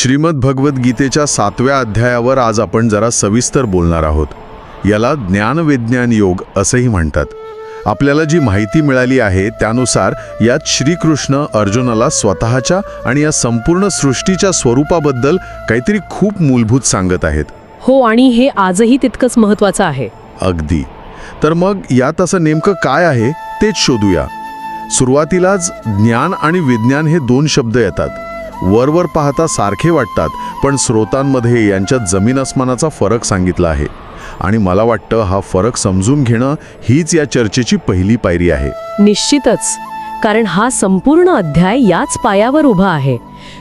श्रीमद भगवद्गीतेच्या 7व्या अध्यायावर आज आपण जरा सविस्तर बोलणार आहोत. याला ज्ञानविज्ञान योग असंही म्हणतात. आपल्याला जी माहिती मिळाली आहे त्यानुसार यात श्रीकृष्ण अर्जुनाला स्वतःच्या आणि या संपूर्ण सृष्टीच्या स्वरूपाबद्दल काहीतरी खूप मूलभूत सांगत आहेत. हो, आणि हे आजही तितकंच महत्त्वाचं आहे. अगदी. तर मग यात असं नेमकं काय आहे तेच शोधूया. सुरुवातीलाच ज्ञान आणि विज्ञान हे दोन शब्द येतात. वरवर पाहता सारखे वाटतात, पण स्रोतांमध्ये यांच्यात जमीन अस्मानाचा फरक सांगितला आहे. आणि मला वाटतं हा फरक समजून घेणं हीच या चर्चेची पहिली पायरी आहे. निश्चितच, कारण हा संपूर्ण अध्याय याच पायावर उभा आहे.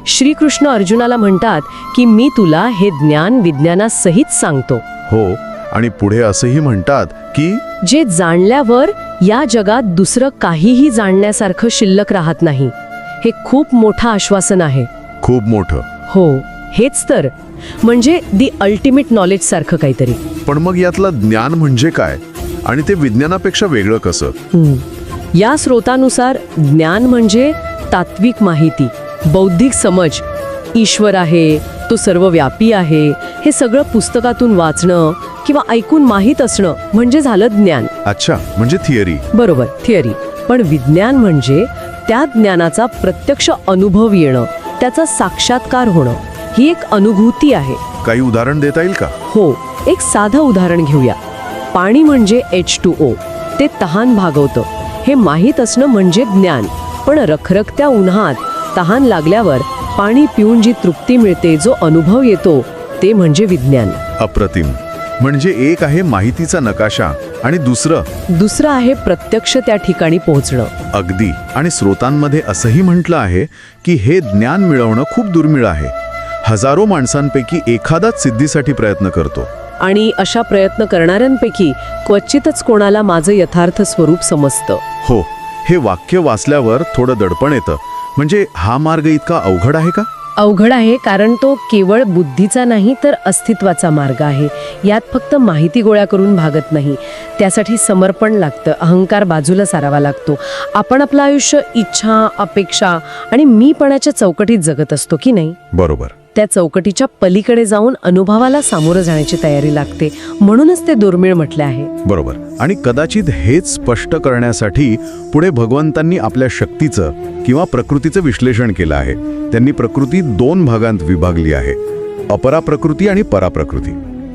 श्रीकृष्ण अर्जुनाला म्हणतात की मी तुला हे ज्ञान विज्ञानासहित सांगतो. हो, आणि पुढे असंही म्हणतात की जे जाणल्यावर या जगात दुसरं काहीही जाणण्यासारखं शिल्लक राहत नाही. हे खूप मोठं आश्वासन आहे. खूप मोठं. हो, हेच तर, म्हणजे दी अल्टिमेट नॉलेज सारखं काहीतरी. पण मग यातलं ज्ञान म्हणजे काय आणि ते विज्ञानापेक्षा वेगळं कसं? या स्रोतानुसार ज्ञान म्हणजे तात्विक माहिती, बौद्धिक समज. ईश्वर आहे, तो सर्वव्यापी आहे, हे सगळं पुस्तकातून वाचणं किंवा ऐकून माहीत असणं म्हणजे झालं ज्ञान. अच्छा, म्हणजे थिअरी. बरोबर, थिअरी. पण विज्ञान म्हणजे त्या ज्ञानाचा प्रत्यक्ष अनुभव येणं, त्याचा साक्षात्कार होणं. ही एक अनुभूती आहे. काही उदाहरण देता येईल का? हो, एक साधं उदाहरण घेऊया. पाणी म्हणजे H2O, ते तहान भागवतं, हे माहीत असणं म्हणजे ज्ञान. पण रखरखत्या उन्हात तहान लागल्यावर पाणी पिऊन जी तृप्ती मिळते, जो अनुभव येतो, ते म्हणजे विज्ञान. अप्रतिम. म्हणजे एक आहे माहितीचा नकाशा आणि दुसरं आहे प्रत्यक्ष त्या ठिकाणी पोहोचणं. अगदी. आणि स्रोतांमध्ये असंही म्हटलं आहे की हे ज्ञान मिळवणं खूप दुर्मिळ आहे. हजारो माणसांपैकी एखादाच सिद्धीसाठी प्रयत्न करतो. आणि अशा प्रयत्न करणाऱ्यांपैकी क्वचितच कोणाला माझं यथार्थ स्वरूप समजतं. हो, हे वाक्य वाचल्यावर थोडं दडपण येतं. म्हणजे हा मार्ग इतका अवघड आहे का? अवघड आहे, कारण तो केवळ बुद्धीचा नाही तर अस्तित्वाचा मार्ग आहे. यात फक्त माहिती गोळा करून भागत नाही. त्यासाठी समर्पण लागतं, अहंकार बाजूला सारावा लागतो. आपण आपलं आयुष्य इच्छा, अपेक्षा आणि मीपणाच्या चौकटीत जगत असतो की नाही? बरोबर. त्या चौकटीच्या पलीकडे जाऊन अनुभवाला सामोरं जाण्याची तयारी लागते. म्हणूनच ते दुर्मिळ म्हटले आहे. बरोबर. आणि कदाचित हेच स्पष्ट करण्यासाठी पुढे भगवंतांनी आपल्या शक्तीचं किंवा प्रकृतीचं विश्लेषण केलं आहे. त्यांनी प्रकृती 2 भागांत विभागली आहे, अपराप्रकृती आणि पराप्रकृती.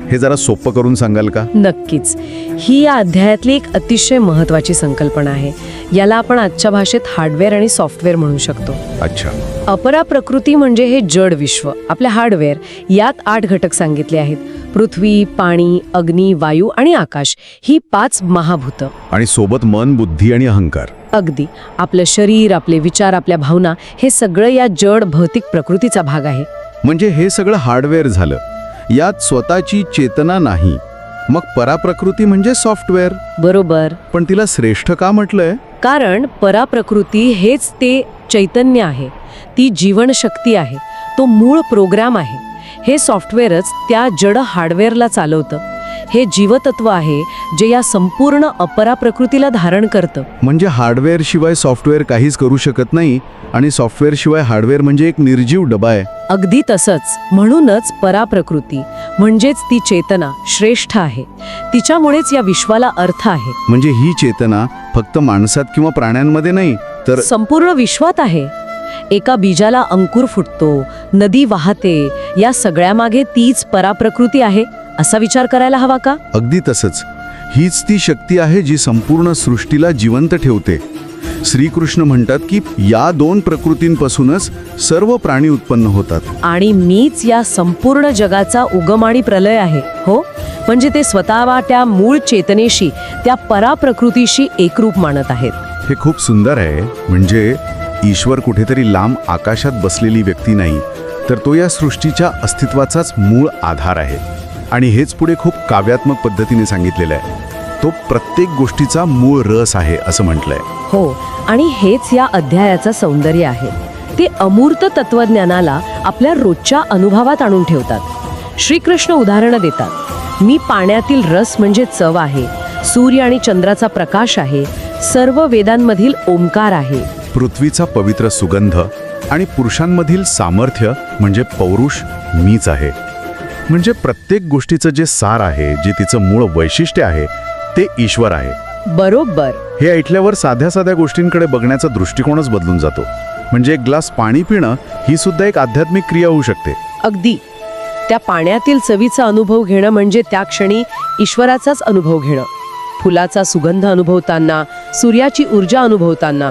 हे जरा सोपं करून सांगाल का? नक्कीच. ही या अध्यायातली एक अतिशय महत्त्वाची संकल्पना आहे. याला आपण आजच्या भाषेत हार्डवेअर आणि सॉफ्टवेअर म्हणू शकतो. अच्छा. अपराप्रकृती म्हणजे हे जड विश्व, आपले हार्डवेअर. यात 8 घटक सांगितले आहेत: पृथ्वी, पाणी, अग्नी, वायू आणि आकाश. ही 5 महाभूतं. आणि सोबत मन, बुद्धी आणि अहंकार. अगदी. आपलं शरीर, आपले विचार, आपल्या भावना, हे सगळं या जड भौतिक प्रकृतीचा भाग आहे. म्हणजे हे सगळं हार्डवेअर झालं. यात स्वतःची चेतना नाही. मग पराप्रकृती म्हणजे सॉफ्टवेअर. बरोबर. पण तिला श्रेष्ठ का म्हटलंय? कारण पराप्रकृती हेच ते चैतन्य आहे, ती जीवनशक्ती आहे, तो मूळ प्रोग्राम आहे. हे सॉफ्टवेअरच त्या जड हार्डवेअरला चालवतं. हे जीवतत्व आहे जे या संपूर्ण अपराप्रकृतीला धारण करतं. म्हणजे हार्डवेअर शिवाय सॉफ्टवेअर काहीच करू शकत नाही, आणि सॉफ्टवेअर शिवाय हार्डवेअर म्हणजे एक निर्जीव डबा आहे. अगदी तसंच. म्हणूनच पराप्रकृती म्हणजेच ती चेतना श्रेष्ठ आहे. तिच्यामुळेच या विश्वाला अर्थ आहे. म्हणजे ही चेतना फक्त माणसात किंवा प्राण्यांमध्ये नाही, तर संपूर्ण विश्वात आहे. एका बीजाला अंकुर फुटतो, नदी वाहते, या सगळ्यामागे तीच पराप्रकृती आहे, असा विचार करायला हवा का? अगदी तसंच. हीच ती शक्ती आहे जी संपूर्ण सृष्टीला जिवंत ठेवते. श्रीकृष्ण म्हणतात की या 2 प्रकृतींपासूनच सर्व प्राणी उत्पन्न होतात. आणि मीच या संपूर्ण जगाचा उगम आणि प्रलय आहे. हो, म्हणजे ते स्वतः त्या मूळ चेतनेशी, त्या पराप्रकृतीशी एकरूप मानत आहेत. हे खूप सुंदर आहे. म्हणजे ईश्वर कुठेतरी लांब आकाशात बसलेली व्यक्ती नाही, तर तो या सृष्टीच्या अस्तित्वाचाच मूळ आधार आहे. आणि हेच पुढे खूप काव्यात्मक पद्धतीने सांगितलेलं आहे. तो प्रत्येक गोष्टीचा मूळ रस आहे असं म्हटलंय. हो, आणि हेच या अध्यायाचं सौंदर्य आहे. ते अमूर्त तत्वज्ञानाला आपल्या रोजच्या अनुभवात आणून ठेवतात. श्रीकृष्ण उदाहरणं देतात. मी पाण्यातील रस म्हणजे चव आहे, सूर्य आणि चंद्राचा प्रकाश आहे, सर्व वेदांमधील ओंकार आहे, पृथ्वीचा पवित्र सुगंध, आणि पुरुषांमधील सामर्थ्य म्हणजे पौरुष मीच आहे. म्हणजे प्रत्येक गोष्टीचं जे सार आहे, जे तिचं मूळ वैशिष्ट्य आहे, ते ईश्वर आहे. बरोबर. हे ऐकल्यावर साध्या साध्या गोष्टींकडे बघण्याचा दृष्टिकोनच बदलून जातो. म्हणजे एक ग्लास पाणी पिणं ही सुद्धा एक आध्यात्मिक क्रिया होऊ शकते. अगदी. त्या पाण्यातील चवीचा अनुभव घेणं म्हणजे त्या क्षणी ईश्वराचाच अनुभव घेणं. फुलाचा सुगंध अनुभवताना, सूर्याची ऊर्जा अनुभवताना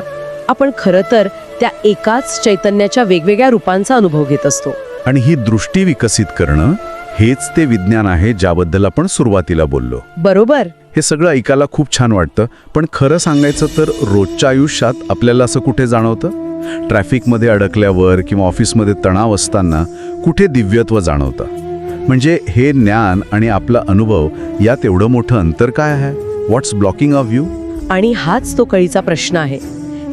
आपण खरं तर त्या एकाच चैतन्याच्या वेगवेगळ्या रूपांचा अनुभव घेत असतो. आणि ही दृष्टी विकसित करणं हेच ते विज्ञान आहे ज्याबद्दल आपण सुरुवातीला बोललो. बरोबर. हे सगळं ऐकायला खूप छान वाटतं, पण खरं सांगायचं तर रोजच्या आयुष्यात आपल्याला असं कुठे जाणवतं? ट्रॅफिकमध्ये अडकल्यावर किंवा ऑफिसमध्ये तणाव असताना कुठे दिव्यत्व जाणवतं? म्हणजे हे ज्ञान आणि आपला अनुभव यात एवढं मोठं अंतर काय आहे? व्हॉट्स ब्लॉकिंग अ व्ह्यू? आणि हाच तो कळीचा प्रश्न आहे.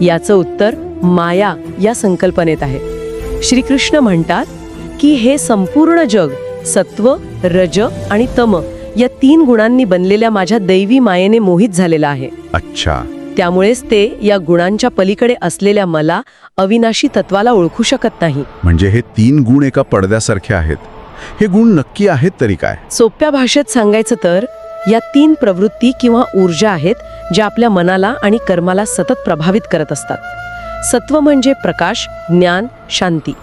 याचं उत्तर माया या संकल्पनेत आहे. श्रीकृष्ण म्हणतात की हे संपूर्ण जग सत्व, रज आणि तम या 3 गुणांनी बनलेल्या माझ्या दैवी मायेने मोहित झालेला आहे. अच्छा. त्यामुळेच ते या गुणांच्या पलीकडे असलेल्या मला अविनाशी तत्वाला ओळखू शकत नाही. म्हणजे हे 3 गुण एका पडद्यासारखे आहेत. हे गुण नक्की आहेत तरी काय? सोप्या भाषेत सांगायचं तर या 3 प्रवृत्ती किंवा ऊर्जा आहेत ज्या आपल्या मनाला आणि कर्माला सतत प्रभावित करत असतात. सत्व म्हणजे प्रकाश, ज्ञान, शांती.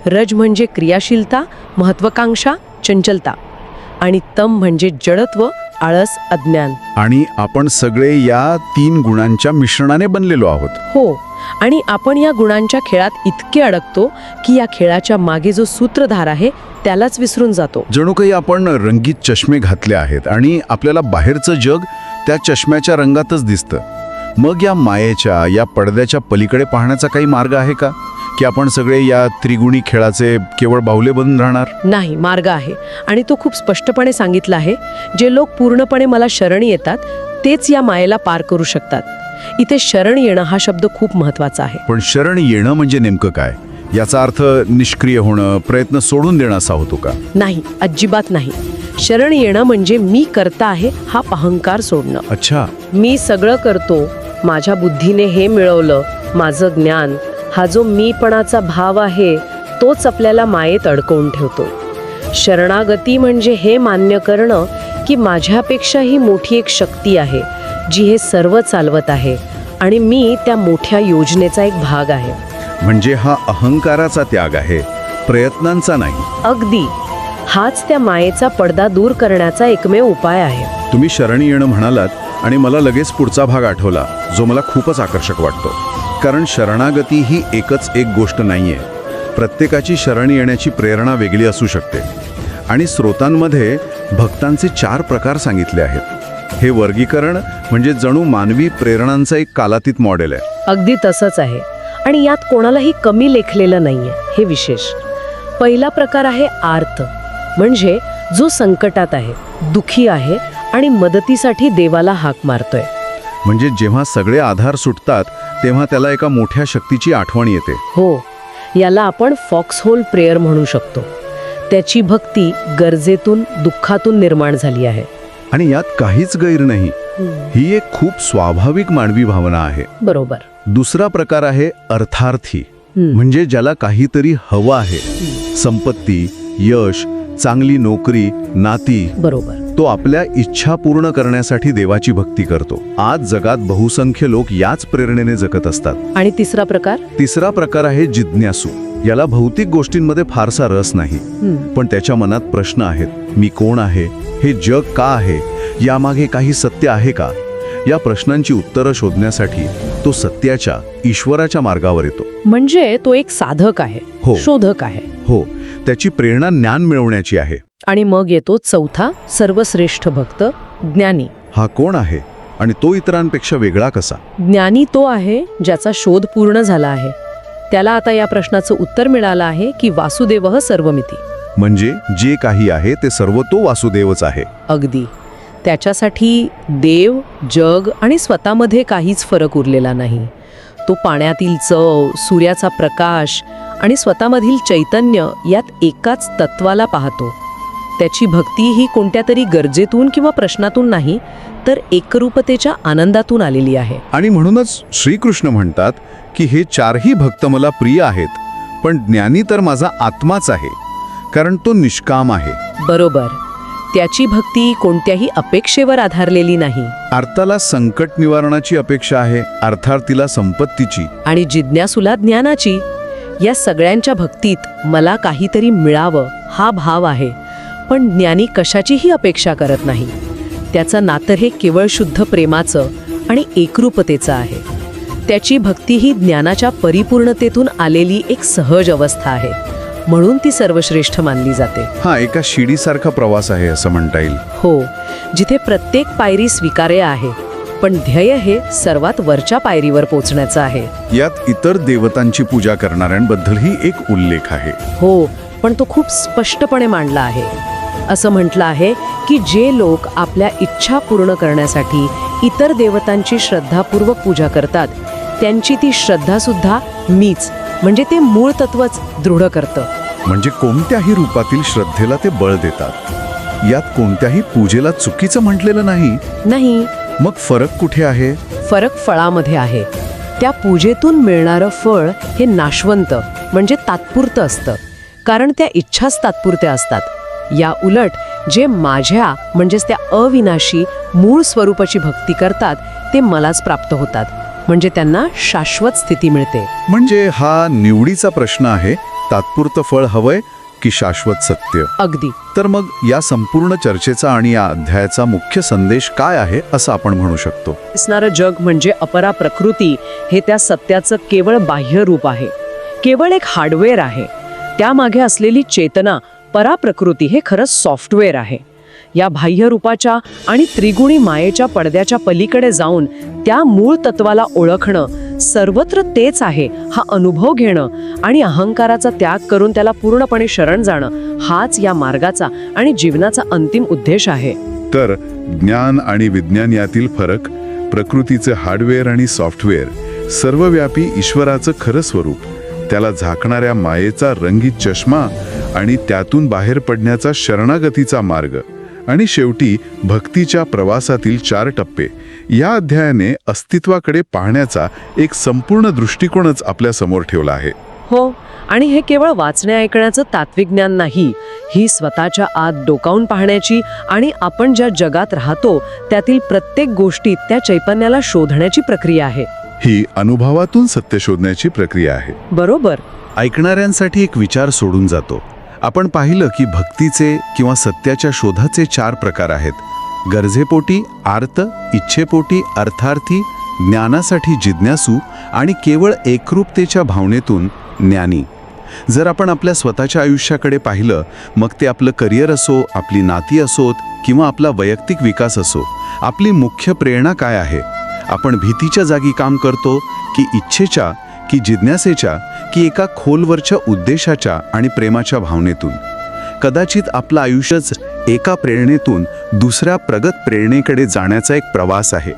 रज म्हणजे क्रियाशीलता, महत्वाकांक्षा, चंचलता. आणि तम म्हणजे जडत्व, आळस, अज्ञान. आणि आपण सगळे या 3 गुणांच्या मिश्रणाने बनलेलो आहोत. हो. आणि आपण या गुणांच्या खेळात इतके अडकतो की या खेळाच्या मागे जो सूत्रधार आहे त्यालाच विसरून जातो. जणू काही आपण रंगीत चष्मे घातले आहेत आणि आपल्याला बाहेरचं जग त्या चष्म्याच्या रंगातच दिसतं. मग या मायेच्या, या पडद्याच्या पलीकडे पाहण्याचा काही मार्ग आहे का? की आपण सगळे या त्रिगुणी खेळाचे केवळ बाहुले बनून राहणार? नाही, मार्ग आहे. आणि तो खूप स्पष्टपणे सांगितला आहे. जे लोक पूर्णपणे मला शरण येतात तेच या मायेला पार करू शकतात. इथे शरण येणं हा शब्द खूप महत्वाचा आहे. पण शरण येणं म्हणजे नेमकं काय? याचा अर्थ निष्क्रिय होणं, प्रयत्न सोडून देणं असा होतो का? नाही, अजिबात नाही. शरण येणं म्हणजे मी करता आहे हा अहंकार सोडणं. अच्छा. मी सगळं करतो, माझ्या बुद्धीने हे मिळवलं, माझं ज्ञान, हा जो मीपणाचा भाव आहे तोच आपल्याला मायेत अडकवून ठेवतो. शरणागती म्हणजे हे मान्य करणं की माझ्यापेक्षाही मोठी एक शक्ती आहे जी हे सर्व चालवत आहे आणि मी त्या मोठ्या योजनेचा एक भाग आहे. म्हणजे हा अहंकाराचा त्याग आहे, प्रयत्नांचा नाही. अगदी. हाच त्या मायेचा पडदा दूर करण्याचा एकमेव उपाय आहे. तुम्ही शरण येणं म्हणालात आणि मला लगेच पुढचा भाग आठवला जो मला खूपच आकर्षक वाटतो. कारण शरणागती ही एकच एक गोष्ट नाहीये. प्रत्येकाची शरण येण्याची प्रेरणा वेगळी असू शकते. आणि स्रोतांमध्ये भक्तांचे 4 प्रकार सांगितले आहेत. हे वर्गीकरण म्हणजे जणू मानवी प्रेरणांचं एक कालातीत मॉडेल आहे. अगदी तसंच आहे. आणि यात कोणालाही कमी लेखलेलं नाहीये, हे विशेष. पहिला प्रकार आहे आर्त, म्हणजे जो संकटात आहे, दुखी आहे आणि मदतीसाठी देवाला हाक मारतोय. म्हणजे जेव्हा सगळे आधार सुटतात तेव्हा त्याला एका मोठ्या शक्तीची आठवण येते. हो. याला आपण फॉक्सहोल प्रेयर म्हणू शकतो. त्याची भक्ती गरजेतून, दुःखातून निर्माण झाली आहे. आणि यात काहीच गैर नाही. ही एक खूप स्वाभाविक मानवी भावना आहे. बरोबर. दुसरा प्रकार आहे अर्थार्थी, म्हणजे ज्याला काहीतरी हवं आहे. संपत्ती, यश, चांगली नोकरी, नाती. बरोबर. तो आपल्या इच्छा पूर्ण करण्यासाठी देवाची भक्ती करतो. आज जगात बहुसंख्य लोक याच प्रेरणेने जगत असतात. आणि तिसरा प्रकार आहे जिज्ञासू. याला भौतिक गोष्टींमध्ये फारसा रस नाही, पण त्याच्या मनात प्रश्न आहेत. मी कोण आहे? हे जग का आहे? यामागे काही सत्य आहे का? या प्रश्नांची उत्तरं शोधण्यासाठी तो सत्याच्या, ईश्वराच्या मार्गावर येतो. म्हणजे तो एक साधक आहे. हो. शोधक आहे. हो. त्याची प्रेरणा ज्ञान मिळवण्याची आहे. आणि मग येतो चौथा, सर्वश्रेष्ठ भक्त, ज्ञानी. हा कोण आहे आणि तो इतरांपेक्षा वेगळा कसा? ज्ञानी तो आहे ज्याचा शोध पूर्ण झाला आहे. त्याला आता या प्रश्नाचं उत्तर मिळालं आहे की वासुदेवः सर्वमिती. म्हणजे जे काही आहे ते सर्व तो वासुदेवच आहे. अगदी. त्याच्यासाठी देव, जग आणि स्वतःमध्ये काहीच फरक उरलेला नाही. तो पाण्यातील चव, सूर्याचा प्रकाश आणि स्वतःमधील चैतन्य यात एकाच तत्वाला पाहतो. त्याची भक्ती ही कोणत्या तरी गरजेतून किंवा प्रश्नातून नाही, तर एकरूपतेच्या आनंदातून आलेली आहे. आणि म्हणूनच श्रीकृष्ण म्हणतात की हे 4ही भक्त मला प्रिय आहेत, पण ज्ञानी तर माझा आत्माच आहे, कारण तो निष्काम आहे. बरोबर. त्याची भक्ती कोणत्याही अपेक्षेवर आधारलेली नाही. अर्थाला संकट निवारणाची अपेक्षा आहे, अर्थार्थीला संपत्तीची. आणि जिज्ञासूला ज्ञानाची. या सगळ्यांच्या भक्तीत मला काहीतरी मिळावं हा भाव आहे. पण ज्ञानी कशाचीही अपेक्षा करत नाही. त्याचं नातं हे केवळ शुद्ध प्रेमाचं आणि एकरूपतेचं आहे. त्याची भक्ती ही ज्ञानाच्या परिपूर्णतेतून आलेली एक सहज अवस्था आहे, म्हणून ती सर्वश्रेष्ठ मानली जाते. हा एका शिडीसारखा प्रवास आहे असं म्हणता येईल. हो, जिथे प्रत्येक पायरी स्वीकार्य आहे, पण ध्येय हे सर्वात वरच्या पायरीवर पोचण्याचं आहे. यात इतर देवतांची पूजा करणाऱ्यांबद्दलही एक उल्लेख आहे. हो, पण तो खूप स्पष्टपणे मांडला आहे. असं म्हटलं आहे की जे लोक आपल्या इच्छा पूर्ण करण्यासाठी इतर देवतांची श्रद्धापूर्वक पूजा करतात, त्यांची ती श्रद्धासुद्धा मीच म्हणजे ते मूळ तत्वच दृढ करतं. म्हणजे कोणत्याही रूपातील श्रद्धेला ते बळ देतात. यात कोणत्याही पूजेला चुकीचं म्हटलेलं नाही. मग फरक कुठे आहे? फरक फळामध्ये आहे. त्या पूजेतून मिळणारं फळ हे नाशवंत म्हणजे तात्पुरतं असतं, कारण त्या इच्छाच तात्पुरत्या असतात. या उलट जे माझ्या म्हणजेच त्या अविनाशी मूळ स्वरूपाची भक्ती करतात ते मलाच प्राप्त होतात, म्हणजे त्यांना शाश्वत स्थिती मिळते. म्हणजे हा निवडीचा प्रश्न आहे, तात्पुरतं फळ हवंय की शाश्वत सत्य? अगदी. तर मग या संपूर्ण चर्चेचा आणि या अध्यायाचा मुख्य संदेश काय आहे असं आपण म्हणू शकतो? दिसणारं जग म्हणजे अपरा प्रकृती हे त्या सत्याचं केवळ बाह्य रूप आहे, केवळ एक हार्डवेअर आहे. त्यामागे असलेली चेतना पराप्रकृती हे खरंच सॉफ्टवेअर आहे. या बाह्य रूपाच्या आणि त्रिगुणी मायेच्या पडद्याच्या पलीकडे जाऊन त्या मूळ तत्वाला ओळखणं, सर्वत्र तेच आहे हा अनुभव घेणं आणि अहंकाराचा त्याग करून त्याला पूर्णपणे शरण जाणं, हाच या मार्गाचा आणि जीवनाचा अंतिम उद्देश आहे. तर ज्ञान आणि विज्ञान यातील फरक, प्रकृतीचे हार्डवेअर आणि सॉफ्टवेअर, सर्वव्यापी ईश्वराचं खरं स्वरूप, त्याला झाकणाऱ्या मायेचा रंगीत चष्मा आणि त्यातून बाहेर पडण्याचा शरणागतीचा मार्ग, आणि शेवटी भक्तीच्या प्रवासातील 4 टप्पे, या अध्यायाने अस्तित्वाकडे पाहण्याचा एक संपूर्ण दृष्टिकोनच आपल्या समोर ठेवला आहे. हो, आणि हे केवळ वाचण्या ऐकण्याचं तात्विज्ञान नाही, ही स्वतःच्या आत डोकावून पाहण्याची आणि आपण ज्या जगात राहतो त्यातील प्रत्येक गोष्टीत त्या चैतन्याला शोधण्याची प्रक्रिया आहे. ही अनुभवातून सत्य शोधण्याची प्रक्रिया आहे. बरोबर. ऐकणाऱ्यांसाठी एक विचार सोडून जातो. आपण पाहिलं की भक्तीचे किंवा सत्याच्या शोधाचे 4 प्रकार आहेत: गरजेपोटी आर्त, इच्छेपोटी अर्थार्थी, ज्ञानासाठी जिज्ञासू आणि केवळ एकरूपतेच्या भावनेतून ज्ञानी. जर आपण आपल्या स्वतःच्या आयुष्याकडे पाहिलं, मग ते आपलं करिअर असो, आपली नाती असोत किंवा आपला वैयक्तिक विकास असो, आपली मुख्य प्रेरणा काय आहे? आपण भीतीच्या जागी काम करतो की इच्छेच्या, की जिज्ञासेच्या, की एका खोलवरच्या उद्देशाच्या आणि प्रेमाच्या भावनेतून? कदाचित आपलं आयुष्यच एका प्रेरणेतून दुसऱ्या प्रगत प्रेरणेकडे जाण्याचा एक प्रवास आहे.